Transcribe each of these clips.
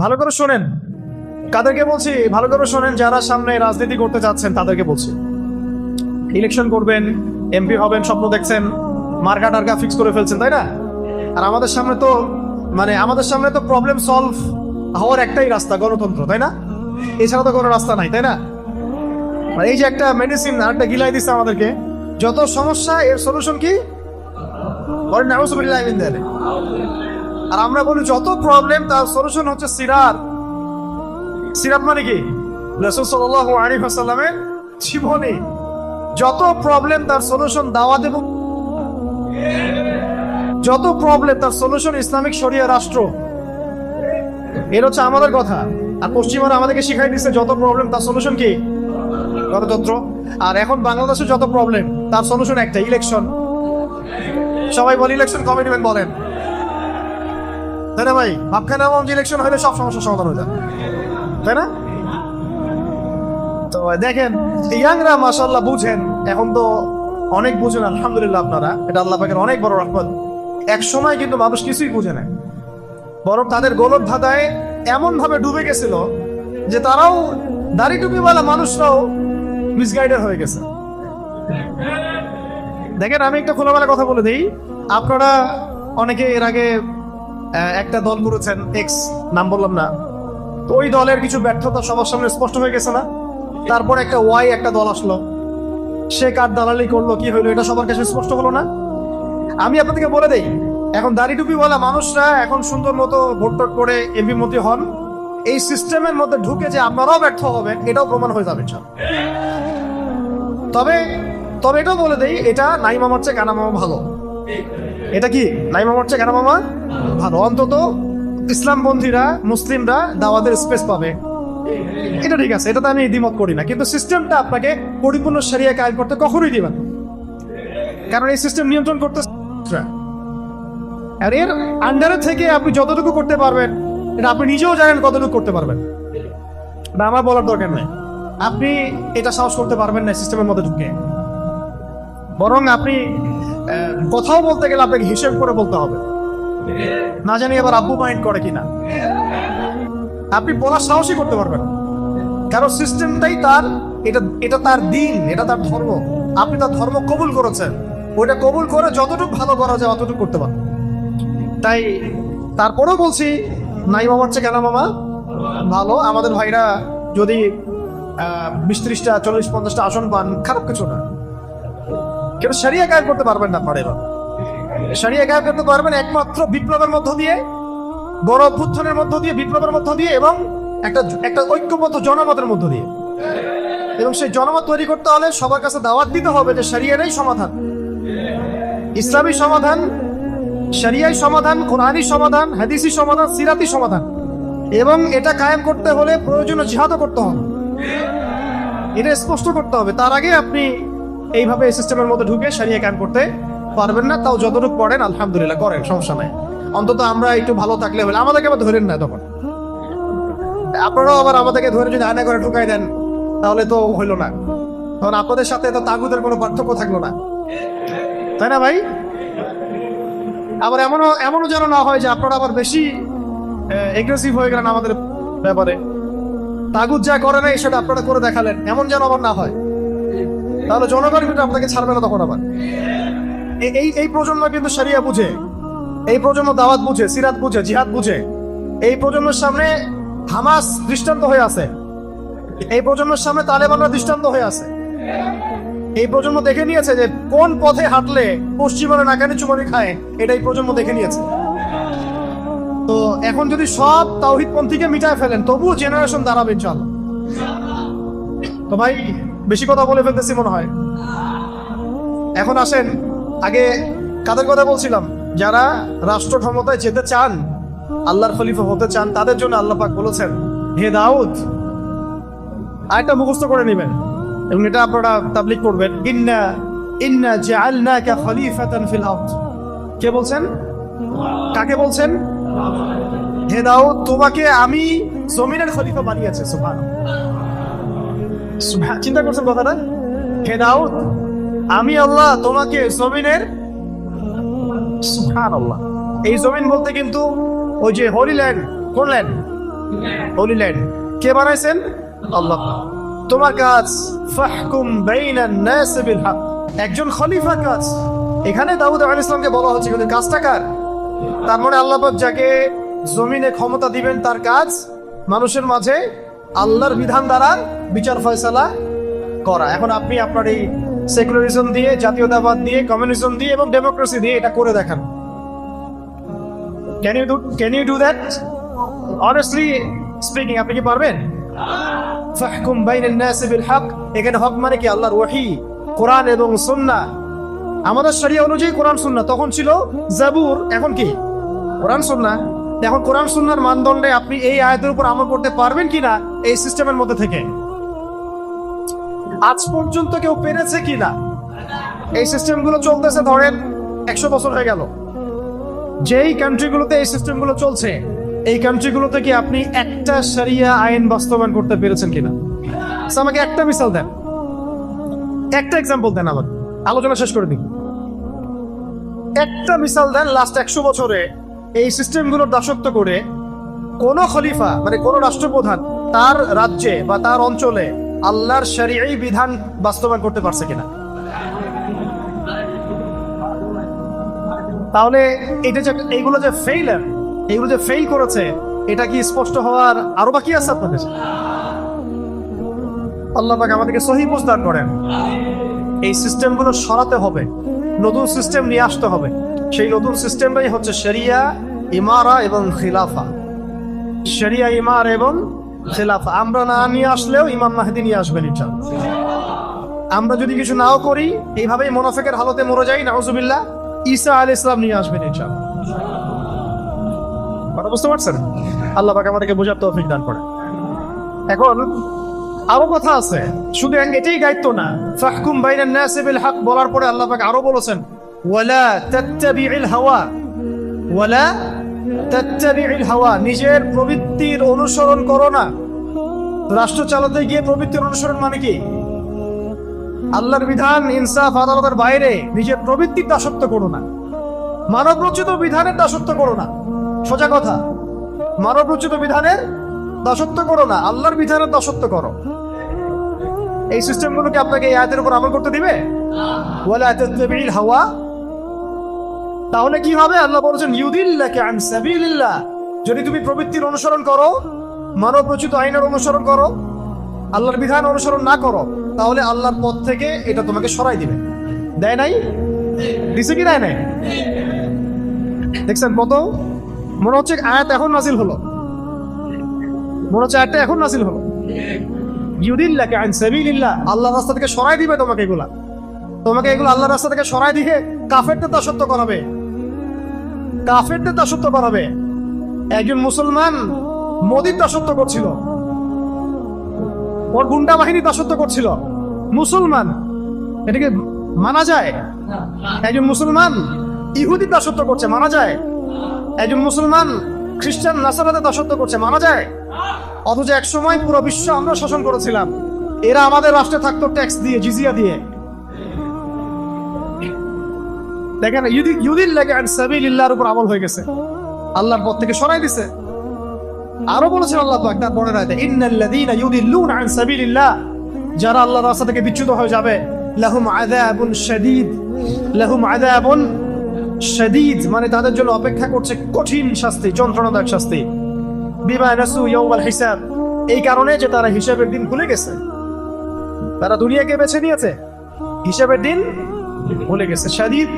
ভালো করে শোনেন, কাদেরকে বলছি ভালো করে শোনেন, যারা সামনে রাজনীতি করতে চাচ্ছেন তাদেরকে বলছি। ইলেকশন করবেন, এমপি হবেন, স্বপ্ন দেখছেন, মার্কা টার্কা ফিক্স করে ফেলছেন, তাই না? আর আমাদের সামনে তো প্রবলেম সলভ হওয়ার একটাই রাস্তা, গণতন্ত্র, তাই না? এছাড়া তো কোনো রাস্তা নাই, তাই না? আর এই যে একটা মেডিসিন আর একটা গিলাই দিচ্ছে আমাদেরকে, যত সমস্যা এর সলিউশন কি? আর আমরা বলি যত প্রবলেম তার সলিউশন হচ্ছে সিরাত। সিরাত মানে কি? রাসূল সাল্লাল্লাহু আলাইহি ওয়াসাল্লামের জীবনী। যত প্রবলেম তার সলিউশন দাওয়াত, এবং যত প্রবলেম তার সলিউশন ইসলামিক শরিয়া রাষ্ট্র। এর হচ্ছে আমাদের কথা। আর পশ্চিমারা আমাদেরকে শিখাই দিচ্ছে যত প্রবলেম তার সলিউশন কি? গণতন্ত্র। আর এখন বাংলাদেশে যত প্রবলেম তার সলিউশন একটা, ইলেকশন। সবাই বলে ইলেকশন কবে নেবেন বলেন, তাই না ভাই? ভাবখানা এমন যে ইলেকশন হলে সব সমস্যার সমাধান হয়ে যায়, তাই না? তো দেখেন ইয়াংরা মাশাআল্লাহ বুঝেন, এখন তো অনেক বুঝেন আলহামদুলিল্লাহ। আপনারা, এটা আল্লাহ পাকের অনেক বড় রহমত। এক সময় কিন্তু মানুষ কিছুই বুঝে না, বরং তাদের গোলক ধাঁধায় এমন ভাবে ডুবে গেছিল যে তারাও, দাড়ি টুপিওয়ালা মানুষরাও মিসগাইডেড হয়ে গেছে। দেখেন আমি একটা খোলামেলা কথা বলে দিই, আপনারা অনেকে এর আগে একটা দল করেছেন, এক্স, নাম বললাম না, তো ওই দলের কিছু ব্যর্থতা সবার সামনে স্পষ্ট হয়ে গেছে না? তারপর একটা ওয়াই একটা দল আসলো, সে কার দালালি করলো, কি হইলো, এটা সবার কাছে স্পষ্ট হলো না? আমি আপনাদেরকে বলে দেই, এখন দাড়ি টুপিওয়ালা মানুষরা এখন সুন্দর মতো ভোট টোট করে এমপি মন্ত্রী হন, এই সিস্টেমের মধ্যে ঢুকে যে আপনারাও ব্যর্থ হবেন এটাও প্রমাণ হয়ে যাবে। তবে তবে এটাও বলে দেই, এটা নাই মামার চেয়ে কানা মামা ভালো। এটা কি? নাই মামার চেয়ে কানা মামা ভালো। অন্তত ইসলামপন্থীরা, মুসলিমরা দাওয়াতের স্পেস পাবে, এটা ঠিক আছে, এটাতে আমি দ্বিমত করি না। কিন্তু সিস্টেমটা আপনাকে পরিপূর্ণ শরিয়া কায়েম করতে কখনোই দিবেন, কারণ এই সিস্টেম নিয়ন্ত্রণ করতে, আর এর আন্ডারে থেকে আপনি যতটুকু করতে পারবেন এটা আপনি নিজেও জানেন কতটুকু করতে পারবেন, না আমার বলার দরকার নেই। আপনি এটা সাহস করতে পারবেন না সিস্টেমের মধ্যে ঢুকে, বরং আপনি কথাও বলতে গেলে আপনাকে হিসেব করে বলতে হবে। না জানি আবার আব্বু মাইন্ড করে কিনা, আপনি বলার সাহসই করতে পারবেন, কারণ সিস্টেমটাই তার, এটা তার দিন, এটা তার ধর্ম। আপনি তার ধর্ম কবুল করেছেন, ওইটা কবুল করে যতটুকু ভালো করা যায় অতটুকু করতে পারেন। তাই তারপরেও বলছি, নাই মামার চেয়ে কেন মামা ভালো। আমাদের ভাইরা যদি 20-30টা 40-50টা আসন পান, খারাপ কিছু না, কিন্তু শরিয়া কায়েম করতে পারবেন না। পারে শরিয়া কায়েম করতে পারবেন একমাত্র বিপ্লবের মধ্য দিয়ে, বড় অভ্যুত্থানের মধ্য দিয়ে, বিপ্লবের মধ্য দিয়ে, এবং একটা ঐক্যবদ্ধ জনমতের মধ্য দিয়ে। এবং সেই জনমত তৈরি করতে হলে সবার কাছে দাওয়াত দিতে হবে যে শরিয়ারই সমাধান, ইসলামী সমাধান, শরিয়াই সমাধান, কোরআনী সমাধান, হাদিসি সমাধান, সিরাতি সমাধান। এবং এটা কায়েম করতে হলে প্রয়োজনীয় জিহাদও করতে হবে, এটা স্পষ্ট করতে হবে। তার আগে আপনি এইভাবে সিস্টেমের মধ্যে ঢুকে শরিয়া কায়েম করতে পারবেন না। তাও যতটুকু পড়েন আলহামদুলিল্লাহ করেন, সমস্যা নাই। অন্তত আমরা একটু ভালো থাকলে হলে, আমাদেরকে আবার ধরেন না তখন, আপনারাও আবার আমাদেরকে ধরে যদি আয়না করে ঢুকাই দেন তাহলে তো হইলো না, তখন আপনাদের সাথে তো তাগুদের কোনো পার্থক্য থাকলো না, তাই না ভাই? আবার এমনও যেন না হয় যে আপনারা আবার বেশি এগ্রেসিভ হয়ে গেলেন আমাদের ব্যাপারে, তাগুদ যা করে নাই সেটা আপনারা করে দেখালেন, এমন যেন আবার না হয়, তাহলে জনগণ কিন্তু আপনাকে ছাড়বে না তখন আবার। এই প্রজন্ম কিন্তু শরিয়া বুঝে, এই প্রজন্ম দাওয়াত বুঝে, সিরাত বুঝে, জিহাদ বুঝে। এই প্রজন্মের সামনে হামাস দৃষ্টান্ত হয়ে আছে, এই প্রজন্মের সামনে তালেবানরা দৃষ্টান্ত হয়ে আছে। এই প্রজন্ম দেখে নিয়েছে যে কোন পথে হাঁটলে পশ্চিমারা নাকানি চুমানি খায়, এটাই প্রজন্ম দেখে নিয়েছে। তো এখন যদি সব তাওহীদপন্থীকে মিটায় ফেলেন তবুও জেনারেশন দাঁড়াবে ইনশাআল্লাহ। তো ভাই বেশি কথা বলে ফেলতেছি মনে হয়। এখন আসেন, আগে কাদের কথা বলছিলাম? যারা রাষ্ট্র ক্ষমতায় যেতে চান, আল্লাহর খলিফা হতে চান, তাদের জন্য আল্লাহ পাক বলেছেন, হে দাউদ, আয়াতটা মুখস্থ করে নেবেন এবং এটা আপনারা তাবলীগ করবেন। ইন্না জাআলনাকা খলিফাতান ফিল আরদ। কে বলছেন? কাকে বলছেন? হে দাউদ, তোমাকে আমি জমিনের খলিফা বানিয়েছি। সুবহানাল্লাহ, চিন্তা করছেন কথাটা? হে দাউদ, আমি আল্লাহ তোমাকে জমিনের, সুবহানাল্লাহ, এই জমিন বলতে কিন্তু ওই যে হোলি ল্যান্ড, কোন ল্যান্ড? হোলি ল্যান্ড কে বানাইছেন? আল্লাহ। তোমার কাজ ফাহকুম বাইনান নাস বিল হক, একজন খলিফার কাজ। এখানে দাউদ আলাইহিস সালামকে বলা হচ্ছে কিন্তু কাজটা কার? তার মানে আল্লাহ পাক যাকে জমিনে ক্ষমতা দিবেন তার কাজ মানুষের মাঝে আল্লাহর বিধান দ্বারা বিচার ফয়সালা করা। এখন আপনি আপনার এই সেকুলারিজম দিয়ে, জাতীয়তাবাদ দিয়ে, কমিউনিজম দিয়ে এবং ডেমোক্রেসি দিয়ে এটা করে দেখান। Can you do that? Honestly speaking আপনি কি পারবেন? ফাহকুম বাইনান নাস বিল হক, এখানে হক মানে কি? আল্লাহর ওহী, কোরআন এবং সুন্নাহ। আমাদের শরিয়া অনুযায়ী কোরআন সুন্নাহ, তখন ছিল জাবুর, এখন কি কোরআন সুন্নাহ। এখন কোরআন সুন্নাহর মানদণ্ডে আপনি এই আয়াতের উপর আমল করতে পারবেন কিনা এই সিস্টেমের মধ্যে থেকে? আজ পর্যন্ত কেউ পেরেছে কিনা? এই সিস্টেমগুলো চলতেছে ধরেন 100 বছর হয়ে গেল। যেই কান্ট্রিগুলোতে এই সিস্টেমগুলো চলছে, এই কান্ট্রিগুলোতে কি আপনি একটা শরিয়া আইন বাস্তবায়ন করতে পেরেছেন কিনা? আমাকে একটা মিসাল দেন, একটা এক্সাম্পল দেন, আমাকে আলোচনা শেষ করে দিন। একটা মিসাল দেন লাস্ট 100 বছরে এই সিস্টেমগুলোর দাসত্ব করে কোন খলিফা মানে কোন রাষ্ট্রপ্রধান তার রাজ্যে বা তার অঞ্চলে আল্লাহর শরীয়ী বিধান বাস্তবায়ন করতে পারছে কিনা? তাহলে এটা যে এইগুলো যে ফেইলার, এইগুলো যে ফেইল করেছে, এটা কি স্পষ্ট হওয়ার আরো বাকি আছে আপনাদের? আল্লাহ পাক আমাদেরকে সহিহ বুঝ দান করেন। এই সিস্টেমগুলো সরাতে হবে, নতুন সিস্টেম নিয়ে আসতে হবে। সেই নতুন সিস্টেমটাই হচ্ছে শরিয়া, ইমারা এবং খিলাফা। শরিয়া, ইমারা এবং খিলাফা আমরা না নিয়ে আসলেও ইমাম মাহদী নিয়ে আসবেন ইনশাআল্লাহ। আমরা যদি কিছু নাও করি, এইভাবেই মুনাফিকের হালতে মরে যাই, নাউজুবিল্লাহ, ঈসা আলাইহিস সালাম নিয়ে আসবেন ইনশাআল্লাহ। কথা বুঝতে পারছেন? আল্লাহ পাক আমাদেরকে বোঝার তৌফিক দান করেন। এখন আরো কথা আছে, শুধু এটাই দায়িত্ব না। ফাহকুম বাইনান নাস বিল হক বলার পরে আল্লাহ পাক আরো বলেছেন, ওয়ালা তাত্তাবিউল হাওয়া, ওয়ালা তাত্তাবিউল হাওয়া, নিজের প্রবৃত্তির অনুসরণ করো না। রাষ্ট্র চালাতে গিয়ে প্রবৃত্তির অনুসরণ মানে কি? আল্লাহর বিধান, ইনসাফ, আদালতের বাইরে নিজের প্রবৃত্তির দাসত্ব করো না। মানব রচিত বিধানের দাসত্ব করো না। সোজা কথা, মানব রচিত বিধানের দাসত্ব করো না, আল্লাহর বিধানের দাসত্ব করো। এই সিস্টেমগুলোকে আপনাকে এই আয়াতের উপর আমল করতে দিবে? ওয়ালা তাত্তাবিউল হাওয়া, তাহলে কি হবে? আল্লাহ বলেছেন ইউদিল্লাকা আন সাবিলিল্লাহ, যদি তুমি প্রবৃত্তির অনুসরণ করো, মানব রচিত আইনের অনুসরণ করো, আল্লাহর বিধান অনুসরণ না করো, তাহলে আল্লাহর পথ থেকে এটা তোমাকে সরাই দিবে। দেয় নাই? দিছে কি দেয় নাই? দেখছেন কত? মনে হচ্ছে আয়াত এখন নাজিল হলো, মনে হচ্ছে আয়াতটা এখন নাজিল হলো। ইউদিল্লাকা আন সাবিলিল্লাহ, আল্লাহর রাস্তা থেকে সরাই দিবে তোমাকে এগুলা। তোমাকে এগুলো আল্লাহর রাস্তা থেকে সরাই দিয়ে কাফেরদের দাসত্ব করাবে, কাফেরদের দাসত্ব করাবে। একজন মুসলমান মোদির দাসত্ব করছিল, ওর গুন্ডা বাহিনী দাসত্ব করছিল। মুসলমান, এটাকে মানা যায়? একজন মুসলমান ইহুদির দাসত্ব করছে, মানা যায়? একজন মুসলমান খ্রিস্টান নাসারাদের দাসত্ব করছে, মানা যায়? অথচ এক সময় পুরো বিশ্ব আমরা শাসন করেছিলাম, এরা আমাদের রাষ্ট্রে থাকতো ট্যাক্স দিয়ে, জিজিয়া দিয়ে। দেখেন, ইউদিল্লাকা আন সাবিলিল্লাহর উপর আমল হয়ে গেছে, আল্লাহর পথ থেকে সরাই দিছে। আরো বলেছেন আল্লাহ পাক তার বর্ণনায়, ইন্নাল্লাযীনা ইউদিল্লুনা আন সাবিলিল্লাহ, যারা আল্লাহর রাস্তা থেকে বিচ্যুত হয়ে যাবে, লাহুম আযাবুন শাদীদ, লাহুম আযাবুন শাদীদ, মানে তাদের জন্য অপেক্ষা করছে কঠিন শাস্তি, যন্ত্রণাদায়ক শাস্তি। বিমা নাসু ইয়াউমাল হিসাব, এই কারণে যে তারা হিসাবের দিন ভুলে গেছে। তারা দুনিয়াকে বেছে নিয়েছে, হিসাবের দিন ভুলে গেছে। শাদীদ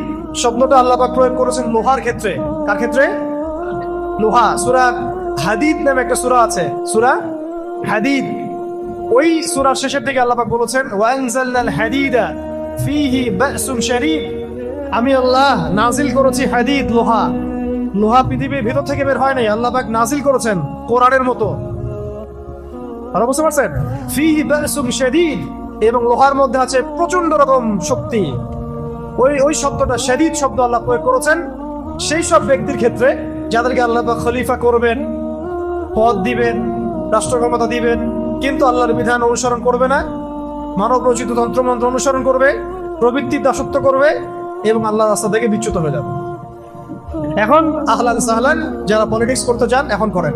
শব্দটা আল্লাহ পাক প্রয়োগ করেছেন লোহার ক্ষেত্রে। কার ক্ষেত্রে? লোহা। সূরা হাদিদ নামে একটা সূরা আছে, সূরা হাদিদ। ওই সূরার শেষের দিকে আল্লাহ পাক বলেছেন, ওয়ানজালনাল হাদিদা ফীহি বাসুন শাদীদ, আমি আল্লাহ নাজিল করেছি হাদিদ, লোহা। লোহা পৃথিবীর ভিতর থেকে বের হয় নাই, আল্লাহ পাক নাজিল করেছেন কোরআনের মতো। আর বুঝতে পারছেন? ফীহি বাসুন শাদীদ, এবং লোহার মধ্যে আছে প্রচন্ড রকম শক্তি। ওই শব্দটা শাদীদ শব্দ আল্লাহ প্রয়োগ করেছেন সেই সব ব্যক্তির ক্ষেত্রে যাদেরকে আল্লাহ পাক খলিফা করবেন, পদ দিবেন, রাষ্ট্র ক্ষমতা দিবেন, কিন্তু আল্লাহর বিধান অনুসরণ করবে না, মানব রচিত তন্ত্রমন্ত্র অনুসরণ করবে, প্রবৃত্তির দাসত্ব করবে এবং আল্লাহর রাস্তা থেকে বিচ্যুত হয়ে যাবে। এখন আহলান সাহলান, যারা পলিটিক্স করতে চান এখন করেন,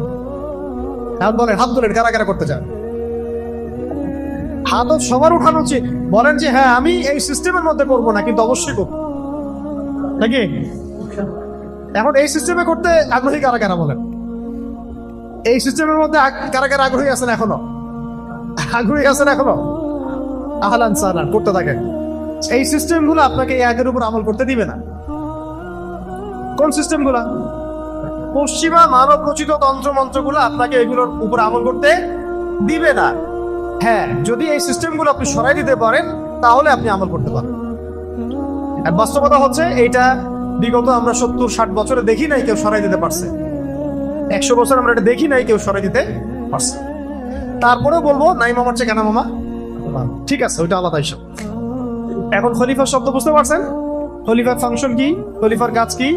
এখন বলেন, হাত তোলেন, কারা কারা করতে চান? হাত সবার উঠানো উচিত। বলেন যে হ্যাঁ আমি এই সিস্টেমের মধ্যে করবো না, কিন্তু অবশ্যই করবো, নাকি? এখন এই সিস্টেমে করতে আগ্রহী কারা কারা বলেন? এই সিস্টেমের মধ্যে কারা কারা আগ্রহী আছেন এখনো? আগ্রহী আছেন এখনো? আহলান সাহলান, করতে থাকেন। এই সিস্টেমগুলো আপনাকে এই আয়াতের উপর আমল করতে দিবে না। কোন সিস্টেমগুলো? পশ্চিমা মানব রচিত তন্ত্রমন্ত্রগুলো আপনাকে এগুলোর উপর আমল করতে দিবে না। হ্যাঁ, যদি এই সিস্টেমগুলো আপনি সরাই দিতে পারেন তাহলে আপনি আমল করতে পারেন। আর বাস্তবতা হচ্ছে এইটা বিগত আমরা 70-60 বছরে দেখি নাই কেউ সরাই দিতে পারছে। 100 বছর আমরা এটা দেখি নাই কেউ সরাই দিতে পারছে। তারপরেও বলবো নাই মামার চেয়ে কেন মামা, ঠিক আছে, ওইটা আলাদা ইস্যু। এখন খলিফার শব্দ বুঝতে পারছেন? খলিফার ফাংশন কি, খলিফার কাজ কি?